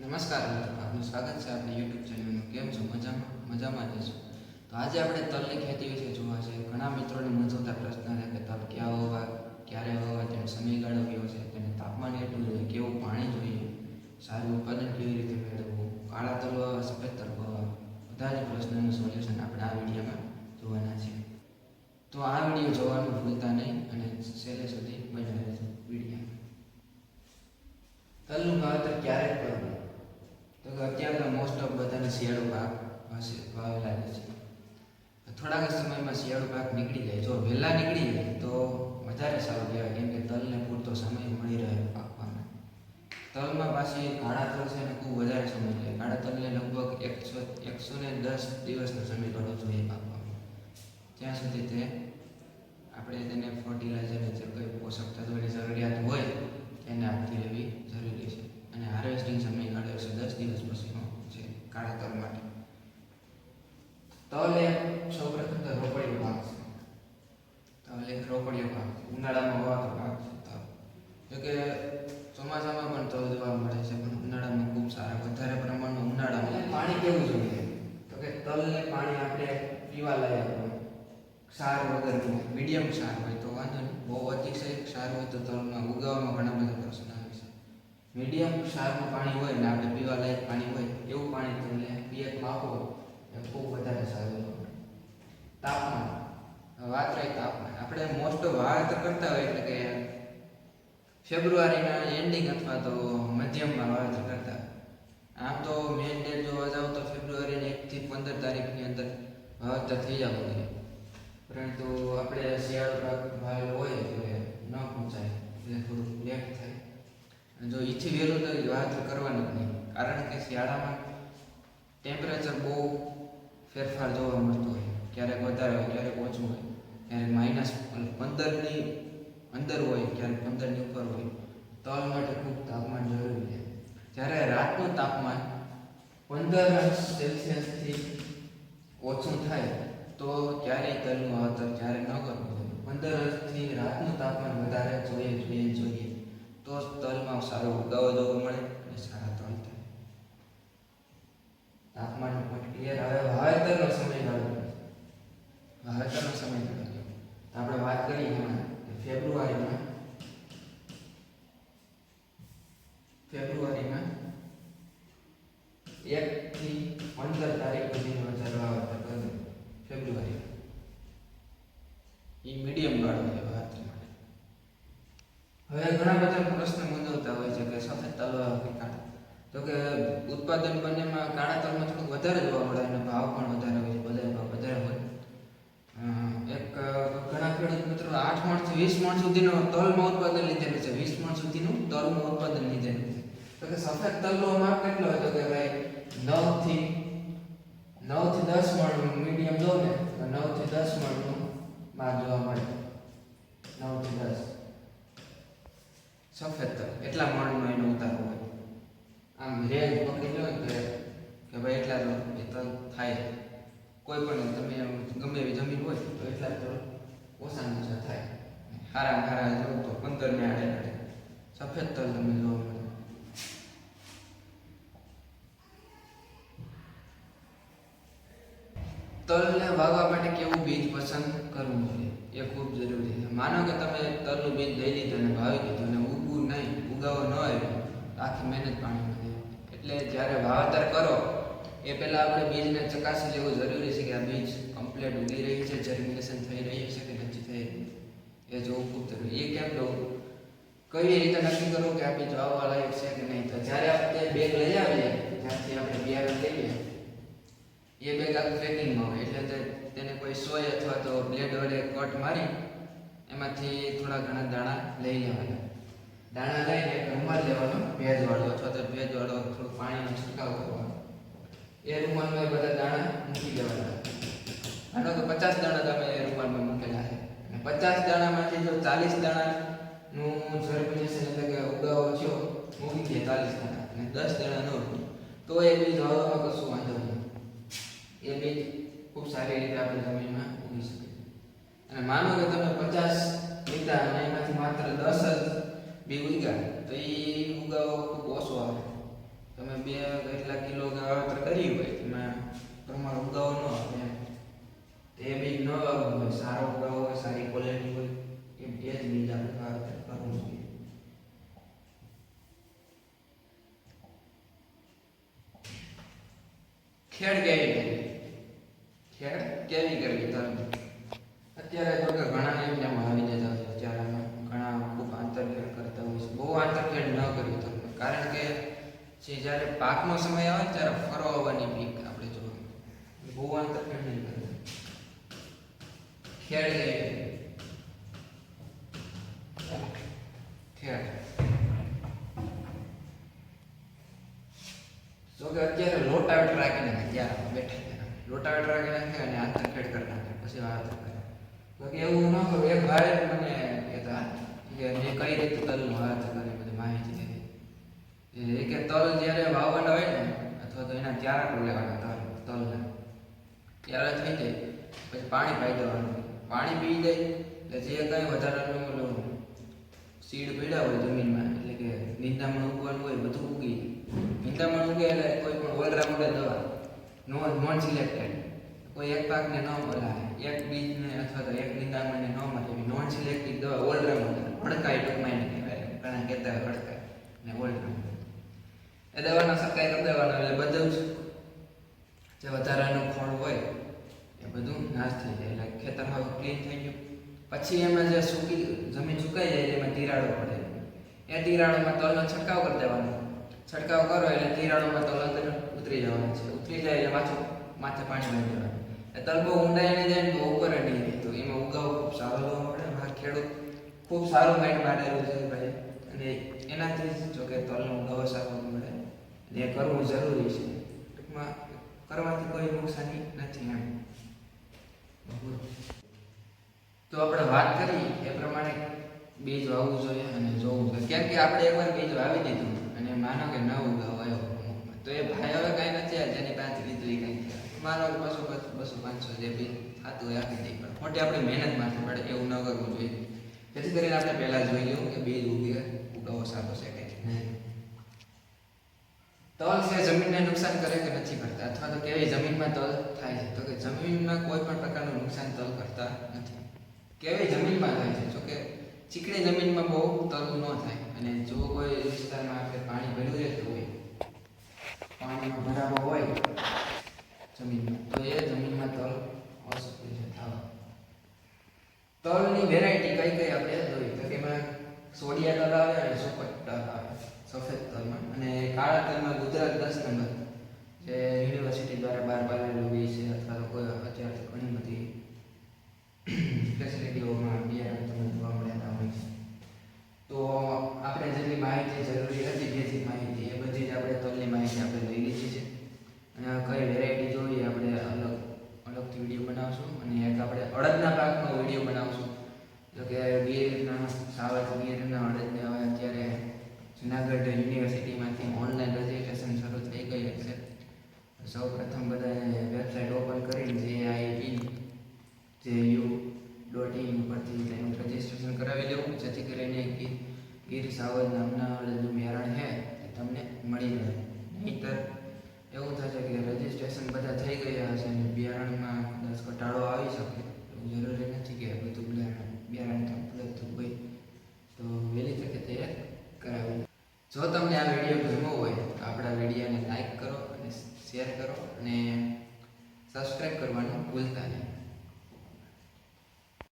નમસ્કાર મિત્રો, આપનું સ્વાગત છે આપણી યુટ્યુબ ચેનલમાં. કેમ છો? મજામાં જશો. તો આજે આપણે તલની ખેતી વિશે જોવા છે. ઘણા મિત્રોને મૂંઝવતા પ્રશ્ન છે કે તલ ક્યાં હોવા, ક્યારે હોવા, તેનો સમયગાળો કેવો છે, તેને તાપમાન કેટલું જોઈએ, કેવું પાણી જોઈએ, સારું ઉત્પાદન કેવી રીતે મેળવવું, કાળા તલ હોવા, સફેદ તલ હોવા, બધા જ પ્રશ્નોનું સોલ્યુશન આપણે આ વિડીયોમાં જોવાના છે. તો આ વિડીયો જોવાનું ભૂલતા નહીં અને છેલ્લે સુધી બન્યા રહેજો વિડીયોમાં. તલનું વાવેતર ક્યારે કરવું? તો અત્યારે તો મોસ્ટ ઓફ બધાને શિયાળુ પાક વાવેલા છે. થોડાક સમયમાં શિયાળુ પાક નીકળી જાય. જો વહેલા નીકળી જાય તો વધારે સારું કહેવાય, કેમ કે તલને પૂરતો સમય મળી રહે પાકવામાં. તલમાં પાછી કાળા તલ છે ને ખૂબ વધારે સમય લે. કાળા તલને લગભગ 110 દિવસનો સમયગાળો જોઈએ પાકવામાં. ત્યાં સુધી તે આપણે તેને ફર્ટિલાઇઝર જે કોઈ પોષક તત્વોની જરૂરિયાત હોય તેને આપતી રહેવી જરૂરી છે. અને હાર્વેસ્ટિંગ સમયગાળો 110 દિવસ પછીનો છે કાળા તલ માટે. તલ એક સૌપ્રથમ તો રોકડીયો પાક છે. તલ એક રોકડીયો પાક, ઉનાળામાં વાવતો પાક છે તલ. જોકે ચોમાસામાં પણ તલ જોવા મળે છે, પણ ઉનાળામાં ખૂબ સારા વધારે પ્રમાણમાં ઉનાળામાં. પાણી કેવું જોઈએ? તો કે તલને પાણી આપણે પીવા લાયક હોય, ક્ષાર વગરનું, મીડિયમ ક્ષાર હોય તો વાંધો નહીં. બહુ અતિશય ક્ષાર હોય તો તલમાં ઉગાવવામાં ઘણા બધા પ્રશ્નો આવે છે. મીડિયમ ક્ષારનું પાણી હોય ને આપણે પીવા લાયક પાણી હોય એવું પાણી તમને પિયતમાં આપો એ ખૂબ વધારે સારું. તાપમાન, વાત રહી તાપમાન, આપણે મોસ્ટ ઓફ વાવેતર કરતા હોય એટલે કે ફેબ્રુઆરીના એન્ડિંગ અથવા તો મધ્યમમાં વાવેતર કરતા. આમ તો મેન ડેટ જોવા જાવ તો ફેબ્રુઆરીની 1 થી 15 તારીખની અંદર વાવેતર થઈ જવું જોઈએ. પરંતુ આપણે શિયાળુ પાક વાવેલો હોય એટલે ન પહોંચાય, એટલે થોડુંક લેટ થાય. જો ઈથી વહેલું તો વાવેતર કરવાનું જ નહીં, કારણ કે શિયાળામાં ટેમ્પરેચર બહુ ફેરફાર જોવા મળતો હોય. ક્યારેક વધારે હોય, ક્યારેક ઓછું હોય, ક્યારેક -15ની અંદર હોય, ક્યારેક 15ની ઉપર હોય. તલ માટે ખૂબ તાપમાન જરૂરી છે. જ્યારે રાતનું તાપમાન 15 સેલ્સિયસથી ઓછું થાય તો ક્યારેય તલનું વાવેતર ક્યારે ન કરવું જોઈએ. 15થી રાતનું તાપમાન વધારે જોઈએ તો તલમાં સારો ઉગાવો જોવા મળે અને સારા તલ થાય. તાપમાનનો પોઈન્ટ ક્લિયર. હવે વાવેતરનો સમયગાળો આપણે વાત કરીએ હમણાં ફેબ્રુઆરીમાં 1 થી 15 તારીખ સુધીનો વાવેતર કરવું. ફેબ્રુઆરી એ મીડિયમ ગાળો છે વાવેતર માટે. હવે ઘણા બધા પ્રશ્ન મૂંઝવતા હોય છે કે સફેદ તલ કે કાળા. તો કે ઉત્પાદન બંનેમાં કાળા તલમાં થોડુંક વધારે જોવા મળે અને ભાવ પણ વધારે હોય છે, બજાર ભાવ વધારે હોય. ઘણા ખેડૂત મિત્રો 8 મણ થી 20 મણ સુધીનો તલમાં ઉત્પાદન લીધેલું છે. 20 મણ સુધીનું તલનું ઉત્પાદન લીધેલું છે. તો કે સફેદ તલનો માપ કેટલો હોય? તો કે ભાઈ 9 થી 10 મણ મીડિયમ જો ને, 9 થી 10 મણનું માપ જોવા મળે. 9 થી 10 સફેદ તલ એટલા મણનો એનો ઉતારો હોય. આમ રેન્જ પકડી લો કે ભાઈ એટલા તો તલ થાય. કોઈ પણ તમે ગમે એવી જમીન હોય તો એટલા તલ ઓછામાં ઓછા થાય. હારા જો તો 15 ને આડે સફેદ તલ તમને જોવા મળે. તલને વાવવા માટે કેવું બીજ પસંદ કરવું જોઈએ એ ખૂબ જરૂરી છે. માનો કે તમે તલનું બીજ લઈ લીધું અને વાવી દીધું અને ઉગાવો ન આવ્યો, આખી મહેનત પાણીમાં ગઈ. એટલે જ્યારે વાવેતર કરો એ પહેલાં આપણે બીજને ચકાસી લેવું જરૂરી છે કે આ બીજ કમ્પ્લીટ ઉગી રહી છે, જર્મિનેશન થઈ રહી છે કે નથી થઈ રહી, એ જોવું ખૂબ જરૂરી. એ કેમ જોવું? કઈ રીતે નક્કી કરવું કે આ બીજ વાવવા લાયક છે કે નહીં? તો જ્યારે આપણે બેગ લઈ આવીએ, જ્યાંથી આપણે બિયારણ લઈએ, એ બેગ આખું પેકિંગમાં હોય. એટલે તેને કોઈ સોય અથવા તો બ્લેડ વડે કટ મારી એમાંથી થોડા ઘણા દાણા લઈ લેવાના. દાણા લઈને એક રૂમાલ લેવાનો ભેજવાળો, અથવા તો ભેજવાળો થોડું પાણીનો છંટકાવ કરવાનો. એ રૂમાલમાં એ બધા દાણા મૂકી દેવાના. માનો કે 50 દાણા તમે એ રૂમાલમાં મૂકેલા છે અને 50 દાણામાંથી જો 40 દાણાનું જર્મિનેશન એટલે કે ઉગાવો થયો, મૂકી દે 40 દાણા અને 10 દાણા ન ઉગે, તો એ બીજ વાવવામાં કશું વાંધો નહીં. એ બીજ ખૂબ સારી રીતે આપણી જમીનમાં ઉગી શકે. અને માનો કે તમે 50 લીધા અને એમાંથી માત્ર 10 જ બી ઉગ્યા, તો એ ઉગાવો ખૂબ ઓછો આવે. તમે બે કેટલા કિલો કે વાવેતર કર્યું હોય એમાં પ્રમાણ ઉગાવો ન આવે એ બીજ ન વાવવું હોય, સારો ઉગાવો હોય, સારી ક્વોલિટી હોય એ જ બીજ આપણે વાવેતર કરવું જોઈએ. ખેડ કેવી કરવી તલની? અત્યારે તો કે ઘણા એમને આવી જતા હોય છે, અત્યારે ઘણા ખૂબ આંતરખેડ કરતા હોય છે. બહુ આંતરખેડ ન કરવી તલમાં, કારણ કે જ્યારે પાકનો સમય આવે ત્યારે ફરો આવવાની બીક આપણે જોવાનું. બહુ આંતરખેડ નહીં કરવી. ખેડ જો કે અત્યારે લોટાવેટર રાખીને ત્યાં બેઠા લોટાવેટર રાખી નાખે અને આંતરખેડ કરી નાખે પછી વાવેતર કરે. બાકી એવું ન કરું. એક ભાઈ મને કહેતા કે મેં કઈ રીતે તલનું વાવેતર કરી બધી માહિતી દીધી. કે તલ જ્યારે વાવવાના હોય ને અથવા તો એના ત્યારા લેવાના તલના ત્યારે થઈ જાય પછી પાણી પાઈ દેવાનું. પાણી પી જાય એટલે જે કંઈ વધારાનું ઓલું સીડ પડ્યા હોય જમીનમાં, એટલે કે નિંદામણ ઉગવાનું હોય બધું ઉગી જાય. નિંદામણ ઉગે એટલે કોઈ પણ ઓલરાઉન્ડર દવા નોન સિલેક્ટેડ, કોઈ એક પાકને ન બોલાય, એક બીજને અથવા તો એક નિંદામણને ન મળે એવી નોન સિલેક્ટેડ દવા ઓલરાઉન્ડર ભડકાઈ ટૂંકમાં કહેવાય. ઘણા કહેતા હોય ભડકાય ને ઓલરાઉન્ડર એ દવાનો સકાઈ કરી દેવાનો એટલે બધું જ જે વધારાનું ખોળ હોય એ બધું નાશ થઈ જાય. એટલે ખેતરમાં ક્લીન થઈ ગયું. પછી એમાં જે જમીન સુકાઈ જાય એમાં તિરાડો પડે. એ તિરાડોમાં તલનો છંટકાવ કરી દેવાનો. છંટકાવ કરો એટલે તિરાડોમાં તલ અંદર ઉતરી જવાનું છે. ઉતરી જાય એટલે માથે પાણી લઈ દેવાનું. એ તલ બહુ ઊંડાઈને જાય ને તો ઉપર નહીં રહે, તો એમાં ઉગાવ ખૂબ સારો જોવા મળે. મારા ખેડૂત ખૂબ સારું માઇન્ડ મારેલું છે ભાઈ, અને એનાથી જો કે તલનો ઉગાવ સારો મળે અને એ કરવું જરૂરી છે. ટૂંકમાં કરવાથી કોઈ નુકસાની નથી એમ. તો આપણે વાત કરી એ પ્રમાણે બીજ વાવવું જોઈએ અને જોવું જોઈએ. કેમ કે આપણે એકવાર બીજ વાવી દીધું અને માનો કે ન ઉગાવ આવ્યો તો એ ભાઈ હવે કાંઈ નથી જેની પાસે લીધું એ કંઈ માનો કે 200-500 જે બીજ થતું એ આપી દે, પણ ખોટી આપણે મહેનત માથે પડે એવું ન કરવું જોઈએ. જેથી કરીને આપણે પહેલાં જોઈ લેવું કે બીજ ઉગાવો સારો છે કે નહીં. તલ છે જમીનને નુકસાન કરે કે નથી કરતા, અથવા તો કેવી જમીનમાં તલ થાય છે? તો કે જમીનમાં કોઈ પણ પ્રકારનું નુકસાન તલ કરતા નથી. કેવી જમીનમાં થાય છે? જો કે ચીકણી જમીનમાં બહુ તલ ન થાય, અને જો કોઈ વિસ્તારમાં આપણે પાણી ભર્યું રહેતું હોય, પાણીમાં ભરાવો હોય જમીનમાં, તો એ જમીનમાં તલ અશક્ય છે થવા. તલની વેરાયટી કઈ કઈ આપણે જોઈ તો કે એમાં સોડિયા તલ આવે અને સુપર તલ આવે સફેદ તલમાં, અને કાળા તલમાં ગુજરાત 10 નંબર જે યુનિવર્સિટી દ્વારા બહાર પાડેલું બી છે, અથવા તો કોઈ અત્યારે ઘણી બધી ફેસિલિટીઓમાં બિયારણ તમને જોવા મળ્યા હોય છે. તો આપણે જેટલી માહિતી જરૂરી હતી બેઝિક માહિતી એ બધી જ આપણે તલની માહિતી આપણે લઈ લીધી છે. અને કઈ વેરાયટી જોઈએ આપણે અલગથી વિડીયો બનાવશું, અને એક આપણે અડદના પાકનો વિડીયો બનાવશું. જો કે ગીરના ગીરના અડદને હવે અત્યારે જુનાગઢ યુનિવર્સિટીમાંથી ઓનલાઈન રજિસ્ટ્રેશન શરૂ થઈ ગઈ છે. સૌ પ્રથમ બધાએ વેબસાઇટ ઓપન કરીને JIU.in ઉપરથી તેનું રજિસ્ટ્રેશન કરાવી લેવું, જેથી કરીને ગીર સાવજ નામના અડદનું બિયારણ છે એ તમને મળી રહે. નહીંતર એવું થશે કે રજિસ્ટ્રેશન બધા થઈ ગયા હશે અને બિયારણમાં કદાચ ઘટાડો આવી શકે. એવું જરૂરી નથી કે બધું બિયારણ ઉપલબ્ધ હોય, તો વહેલી તકે તૈયાર કરાવી. જો તમને આ વિડીયો ગમ્યો હોય તો આપણા વિડીયોને લાઈક કરો અને શેર કરો અને સબસ્ક્રાઈબ કરવાનું ભૂલતા નહીં.